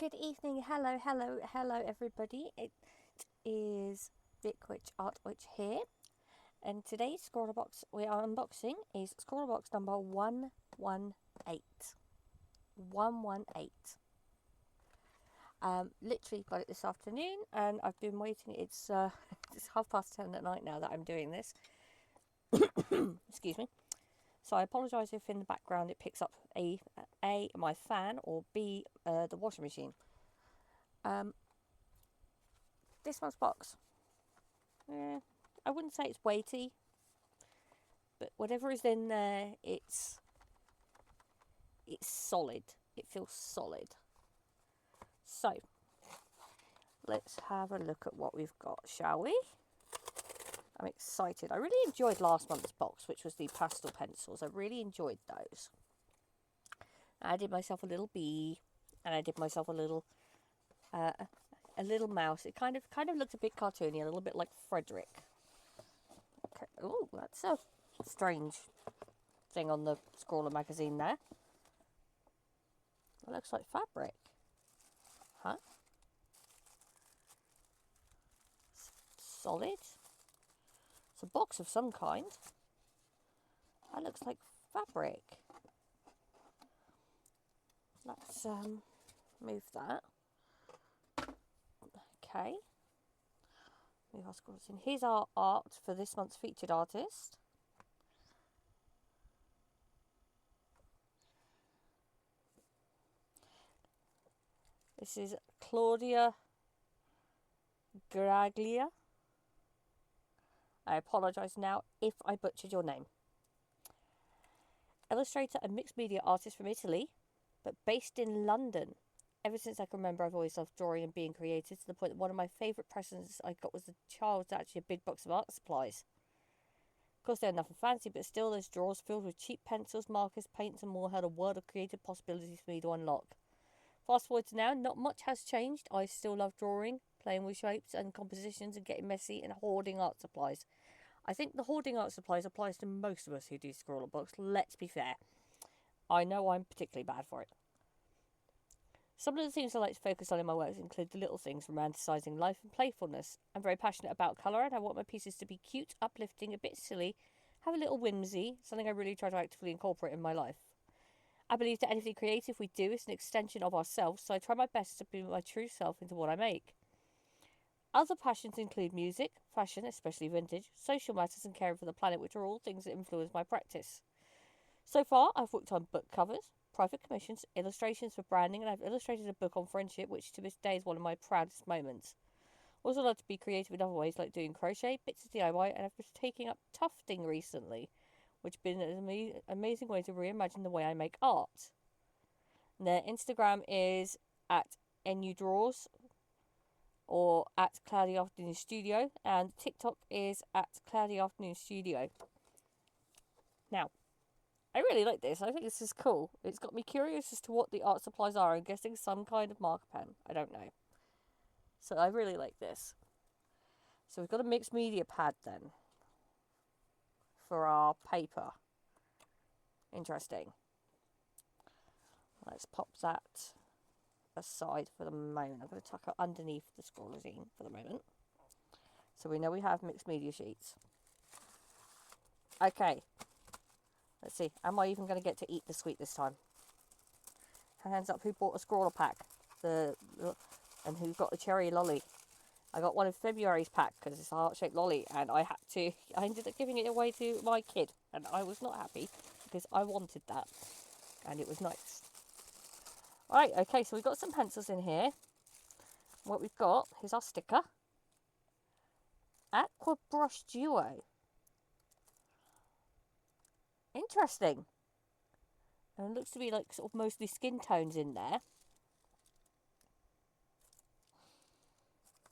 Good evening, hello everybody. It is Vic Witch Art Witch here, and today's Scrawlerbox we are unboxing is Scrawlerbox number 118. 118. Literally got it this afternoon, and I've been waiting. It's it's 10:30 at night now that I'm doing this. Excuse me. So I apologise if in the background it picks up a my fan, or B the washing machine. This month's box. I wouldn't say it's weighty, but whatever is in there, it's solid. It feels solid. So let's have a look at what we've got, shall we? I'm excited. I really enjoyed last month's box, which was the pastel pencils. I really enjoyed those. I did myself a little bee, and I did myself a little mouse. It kind of looked a bit cartoony, a little bit like Frederick. Okay. Oh, that's a strange thing on the Scrawler magazine there. It looks like fabric. Huh? Solid. It's a box of some kind. That looks like fabric. Let's move that. Okay. Move our scrollers in. Here's our art for this month's featured artist. This is Claudia Graglia. I apologise now if I butchered your name. Illustrator and mixed media artist from Italy, but based in London. Ever since I can remember, I've always loved drawing and being creative, to the point that one of my favourite presents I got was a child's actually a big box of art supplies. Of course, they're nothing fancy, but still there's drawers filled with cheap pencils, markers, paints and more held a world of creative possibilities for me to unlock. Fast forward to now, not much has changed. I still love drawing, playing with shapes and compositions and getting messy and hoarding art supplies. I think the hoarding art supplies applies to most of us who do Scrawlerbox, let's be fair. I know I'm particularly bad for it. Some of the things I like to focus on in my works include the little things, romanticising life and playfulness. I'm very passionate about colour, and I want my pieces to be cute, uplifting, a bit silly, have a little whimsy, something I really try to actively incorporate in my life. I believe that anything creative we do is an extension of ourselves, so I try my best to bring my true self into what I make. Other passions include music, fashion, especially vintage, social matters and caring for the planet, which are all things that influence my practice. So far, I've worked on book covers, private commissions, illustrations for branding, and I've illustrated a book on friendship, which to this day is one of my proudest moments. Also love to be creative in other ways, like doing crochet, bits of DIY, and I've been taking up tufting recently, which has been an amazing way to reimagine the way I make art. And their Instagram is at NUDraws or at Cloudy Afternoon Studio, and TikTok is at Cloudy Afternoon Studio. Now, I really like this. I think this is cool. It's got me curious as to what the art supplies are. I'm guessing some kind of marker pen. I don't know. So I really like this. So we've got a mixed media pad then for our paper. Interesting. Let's pop that aside for the moment. I'm going to tuck it underneath the scrollazine for the moment. So we know we have mixed media sheets. Okay. Let's see. Am I even going to get to eat the sweet this time? Hands up who bought a scrawler pack. And who got the cherry lolly. I got one in February's pack because it's a heart-shaped lolly, and I ended up giving it away to my kid, and I was not happy because I wanted that, and it was nice. Right, okay, so we've got some pencils in here. What we've got, here's our sticker. Aqua Brush Duo. Interesting. And it looks to be like sort of mostly skin tones in there.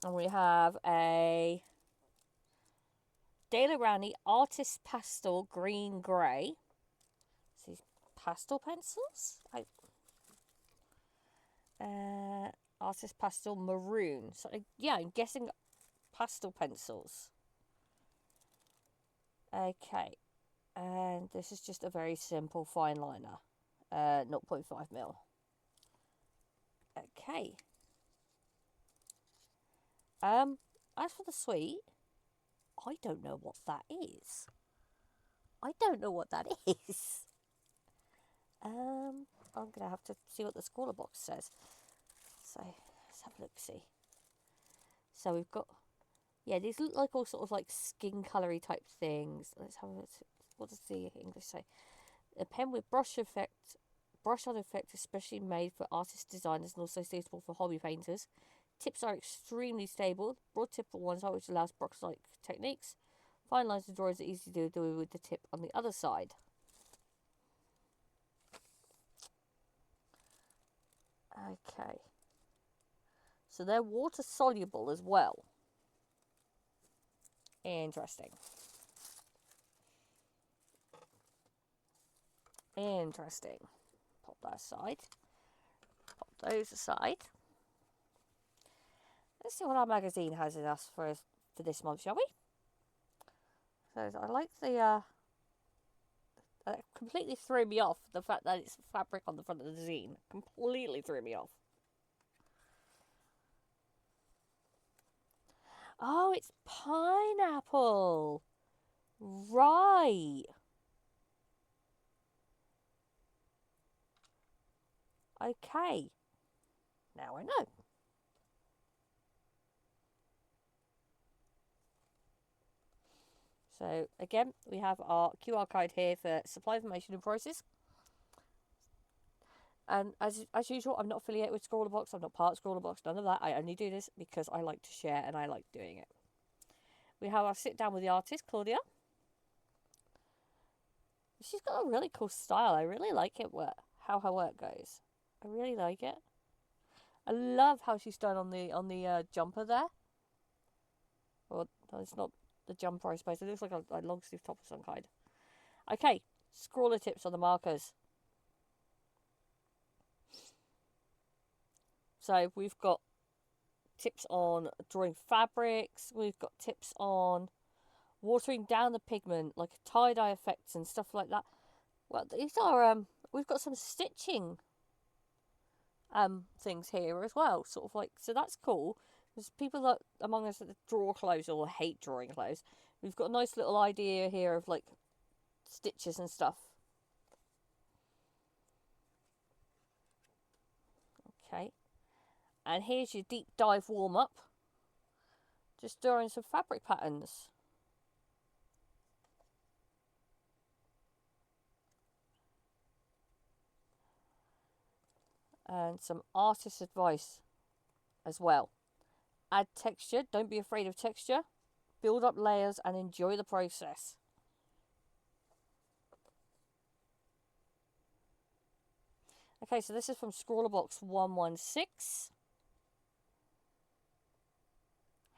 And we have a Daler Rowney Artist Pastel Green Grey. These pastel pencils? Artist Pastel Maroon. So, yeah, I'm guessing pastel pencils. Okay. And this is just a very simple fine liner. 0.5 mil. Okay. As for the sweet, I don't know what that is. I don't know what that is. I'm gonna have to see what the Scrawlerbox says. So let's have a look. See. So we've got, yeah, these look like all sort of like skin colory type things. Let's have a look. What does the English say? A pen with brush on effect, especially made for artist designers and also suitable for hobby painters. Tips are extremely stable. Broad tip on one side, which allows box-like techniques. Fine lines and drawings are easy to do with the tip on the other side. Okay. So they're water soluble as well. Interesting. Interesting. Pop that aside. Pop those aside. Let's see what our magazine has in us for this month, shall we? So I like the that completely threw me off, the fact that it's fabric on the front of the zine. Completely threw me off. Oh, it's pineapple. Right. Okay. Now I know. So again, we have our QR code here for supply information and prices. And as usual, I'm not affiliated with Scrawlerbox. I'm not part of Scrawlerbox. None of that. I only do this because I like to share and I like doing it. We have our sit down with the artist, Claudia. She's got a really cool style. I really like it. How her work goes. I really like it. I love how she's done on the jumper there. Well, it's not the jumper, I suppose. It looks like a long sleeve top of some kind. Okay, scrawler tips on the markers. So we've got tips on drawing fabrics. We've got tips on watering down the pigment, like tie-dye effects and stuff like that. Well, these are we've got some stitching things here as well, sort of like, so that's cool. There's people that among us that draw clothes or hate drawing clothes. We've got a nice little idea here of like stitches and stuff. Okay, and here's your deep dive warm up. Just drawing some fabric patterns. And some artist advice as well. Add texture, don't be afraid of texture. Build up layers and enjoy the process. Okay, so this is from Scrawlerbox 116.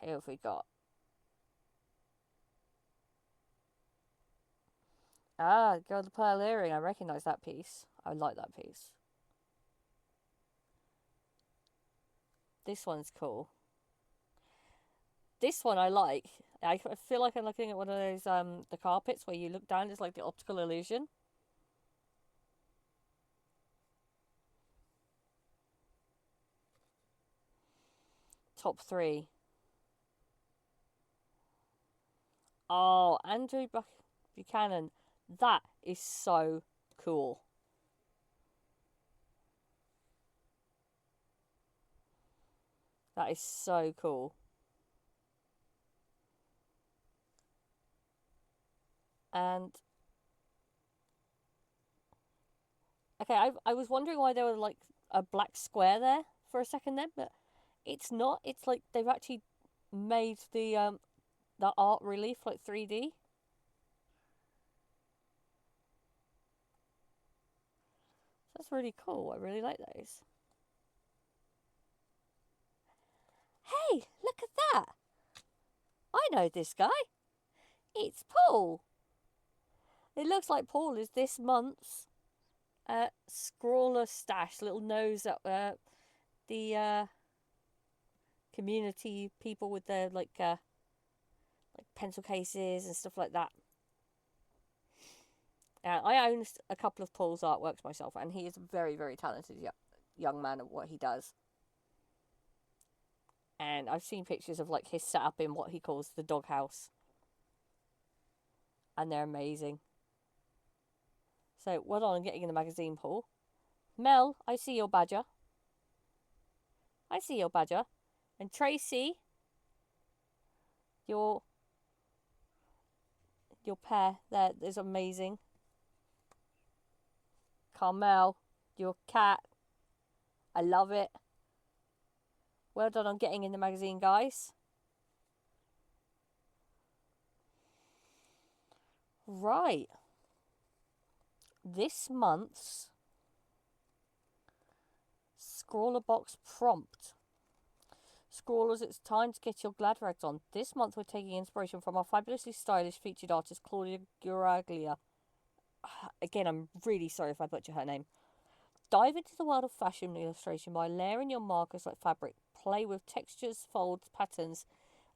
Here have we got. Ah, Girl the Pearl Earring. I recognise that piece. I like that piece. This one's cool. This one I like. I feel like I'm looking at one of those the carpets where you look down. It's like the optical illusion. Top 3. Oh, Andrew Buchanan. That is so cool. That is so cool. And okay, I was wondering why there was like a black square there for a second then, but it's not. It's like they've actually made the art relief like 3D. That's really cool. I really like those. Hey, look at that! I know this guy. It's Paul. It looks like Paul is this month's Scrawler Stash, little nose at the community people with their like pencil cases and stuff like that. I own a couple of Paul's artworks myself, and he is a very, very talented young man at what he does. And I've seen pictures of like his setup in what he calls the doghouse, and they're amazing. So well done on getting in the magazine, Paul. Mel, I see your badger. I see your badger. And Tracy, your pair there is amazing. Carmel, your cat. I love it. Well done on getting in the magazine, guys. Right. This month's Scrawlerbox prompt. Scrawlers, it's time to get your glad rags on. This month we're taking inspiration from our fabulously stylish featured artist Claudia Guraglia. Again, I'm really sorry if I butcher her name. Dive into the world of fashion illustration by layering your markers like fabric. Play with textures, folds, patterns,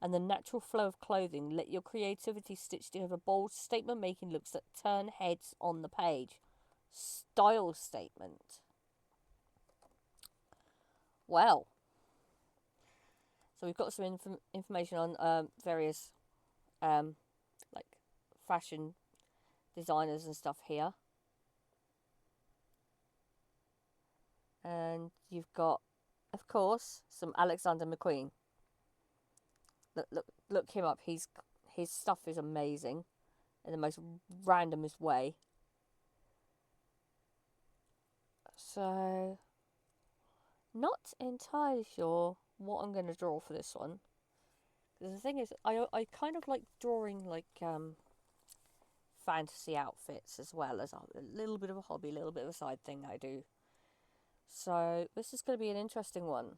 and the natural flow of clothing. Let your creativity stitch together bold, statement-making looks that turn heads on the page. Style statement. Well, so we've got some information on various like fashion designers and stuff here. And you've got, of course, some Alexander McQueen. Look him up. His stuff is amazing in the most randomest way. So, not entirely sure what I'm going to draw for this one. The thing is, I kind of like drawing like fantasy outfits as well as a little bit of a hobby, a little bit of a side thing I do. So this is going to be an interesting one.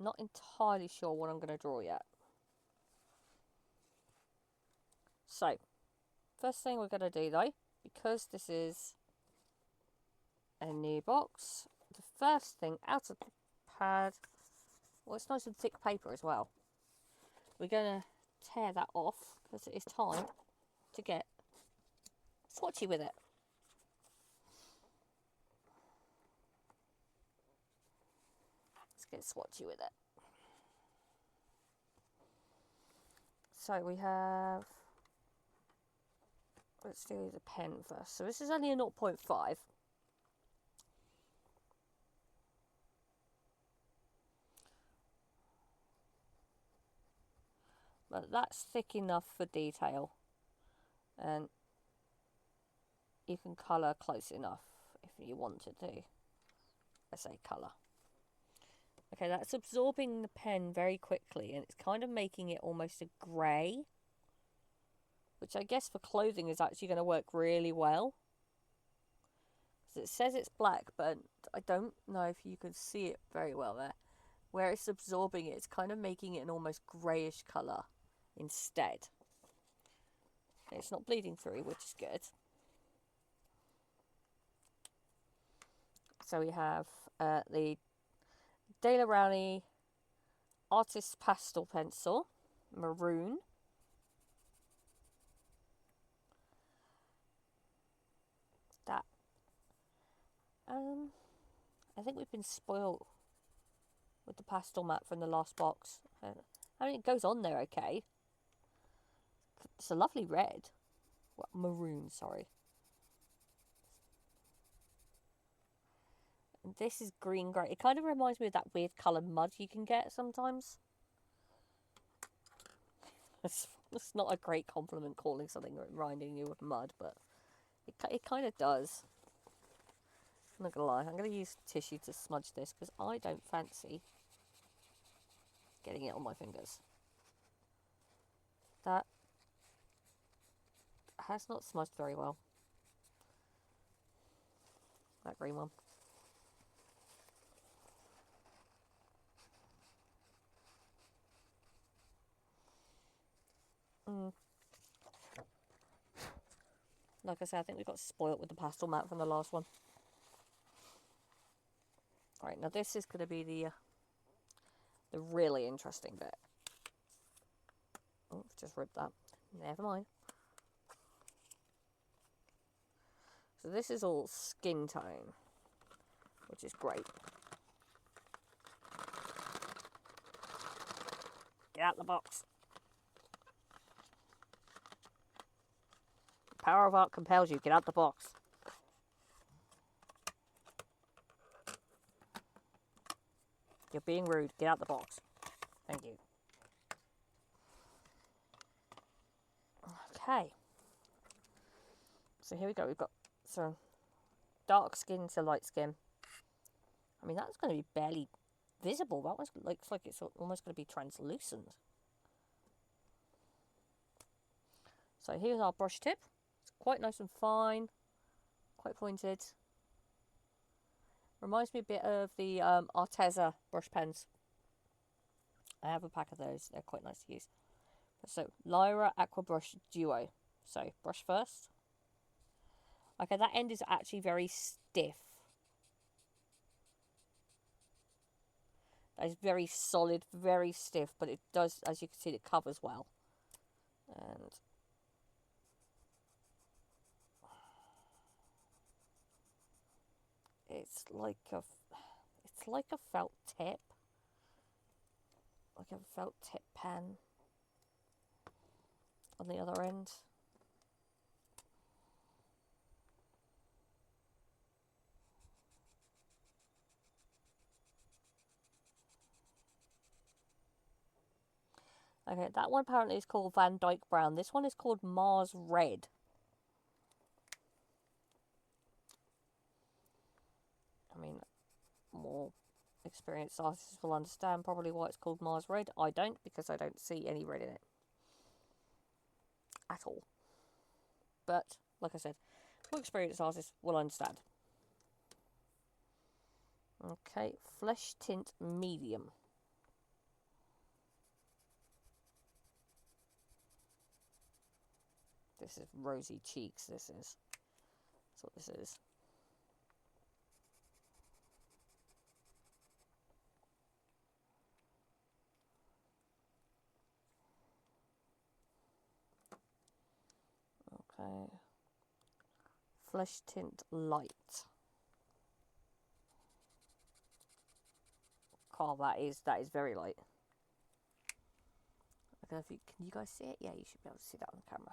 Not entirely sure what I'm going to draw yet. So, first thing we're going to do though, because this is a new box, the first thing out of the pad, well, it's nice and thick paper as well. We're going to tear that off because it is time to get swatchy with it. Let's get swatchy with it. So we have, let's do the pen first. So this is only a 0.5. But that's thick enough for detail. And you can colour close enough if you wanted to. I say colour. Okay, that's absorbing the pen very quickly, and it's kind of making it almost a grey, which I guess for clothing is actually going to work really well. Because it says it's black, but I don't know if you can see it very well there. Where it's absorbing it, it's kind of making it an almost greyish colour instead. Okay, it's not bleeding through, which is good. So we have the Daler Rowney Artist Pastel Pencil, maroon. That, I think we've been spoiled with the pastel mat from the last box. I mean, it goes on there okay. It's a lovely red. Well, maroon, sorry. And this is green grey. It kind of reminds me of that weird coloured mud you can get sometimes. It's not a great compliment calling something reminding you of mud, but it kind of does. I'm not going to lie. I'm going to use tissue to smudge this because I don't fancy getting it on my fingers. That has not smudged very well. That green one. Like I said, I think we got spoilt with the pastel mat from the last one. Alright, now this is going to be the really interesting bit. Oh, just ripped that. Never mind. So this is all skin tone, which is great. Get out the box. The power of art compels you. Get out the box. You're being rude. Get out the box. Thank you. Okay. So here we go. We've got some dark skin to light skin. I mean, that's going to be barely visible. That one looks like it's almost going to be translucent. So here's our brush tip. It's quite nice and fine. Quite pointed. Reminds me a bit of the Arteza brush pens. I have a pack of those. They're quite nice to use. So, Lyra Aqua Brush Duo. So, brush first. Okay, that end is actually very stiff. That is very solid, very stiff, but it does, as you can see, it covers well. And it's like a felt tip. Like a felt tip pen on the other end. Okay, that one apparently is called Van Dyke Brown. This one is called Mars Red. I mean, more experienced artists will understand probably why it's called Mars Red. I don't, because I don't see any red in it. At all. But, like I said, more experienced artists will understand. Okay, Flesh Tint Medium. This is Rosy Cheeks, this is. That's what this is. Okay. Flesh Tint Light. Oh, that is very light. I don't know if can you guys see it? Yeah, you should be able to see that on the camera.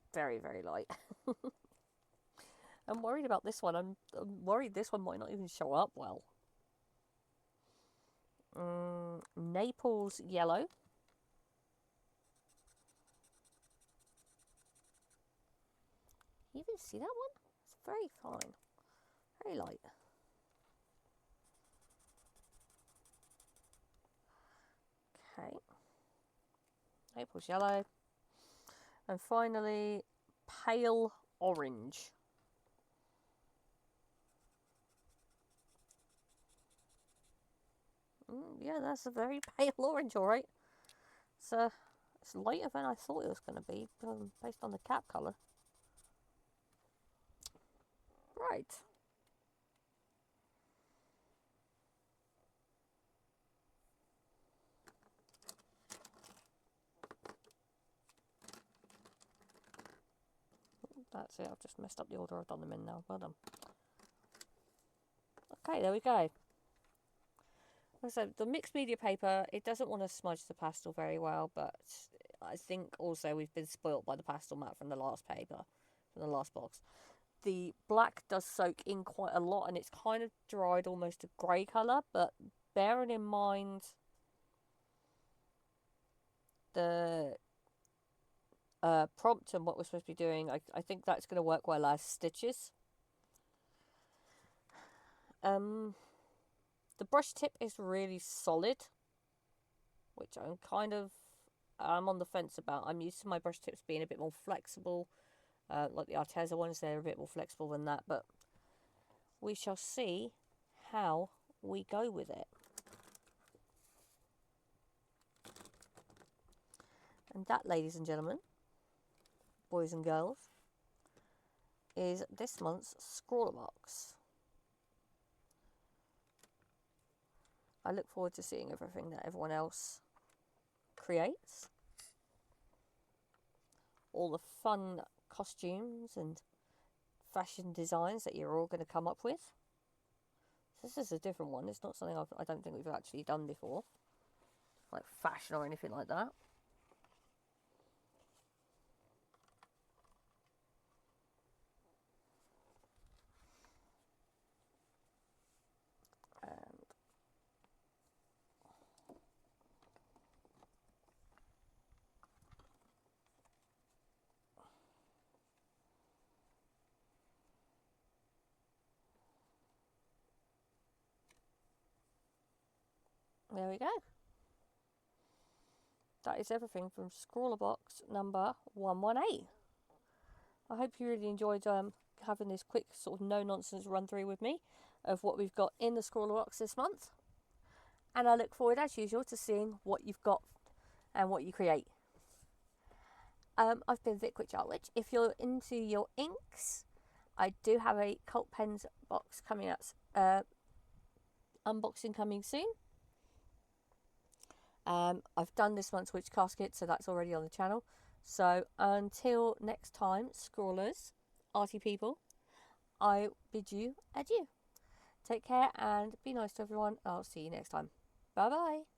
It's very, very light. I'm worried about this one. I'm worried this one might not even show up well. Naples Yellow. You even see that one? It's very fine. Very light. Okay. Naples Yellow. And finally, Pale Orange. Yeah, that's a very pale orange, alright. It's lighter than I thought it was going to be, based on the cap colour. Right. That's it, I've just messed up the order I've done them in now. Well done. Okay, there we go. So the mixed media paper, it doesn't want to smudge the pastel very well, but I think also we've been spoilt by the pastel matte from the last paper, from the last box. The black does soak in quite a lot, and it's kind of dried almost a grey colour, but bearing in mind the prompt and what we're supposed to be doing, I think that's going to work well as stitches. The brush tip is really solid, which I'm on the fence about. I'm used to my brush tips being a bit more flexible, like the Arteza ones, they're a bit more flexible than that, but we shall see how we go with it. And that, ladies and gentlemen, boys and girls, is this month's Scrawlerbox. I look forward to seeing everything that everyone else creates. All the fun costumes and fashion designs that you're all going to come up with. So this is a different one. It's not something I don't think we've actually done before, like fashion or anything like that. And there we go. That is everything from Scrawlerbox number 118. I hope you really enjoyed having this quick sort of no-nonsense run-through with me of what we've got in the Scrawlerbox this month. And I look forward, as usual, to seeing what you've got and what you create. I've been Vic Witch Art Witch. If you're into your inks, I do have a Cult Pens box coming out, unboxing coming soon. I've done this month's Witch Casket, so that's already on the channel. So until next time, scrawlers, arty people, I bid you adieu. Take care and be nice to everyone. I'll see you next time. Bye bye.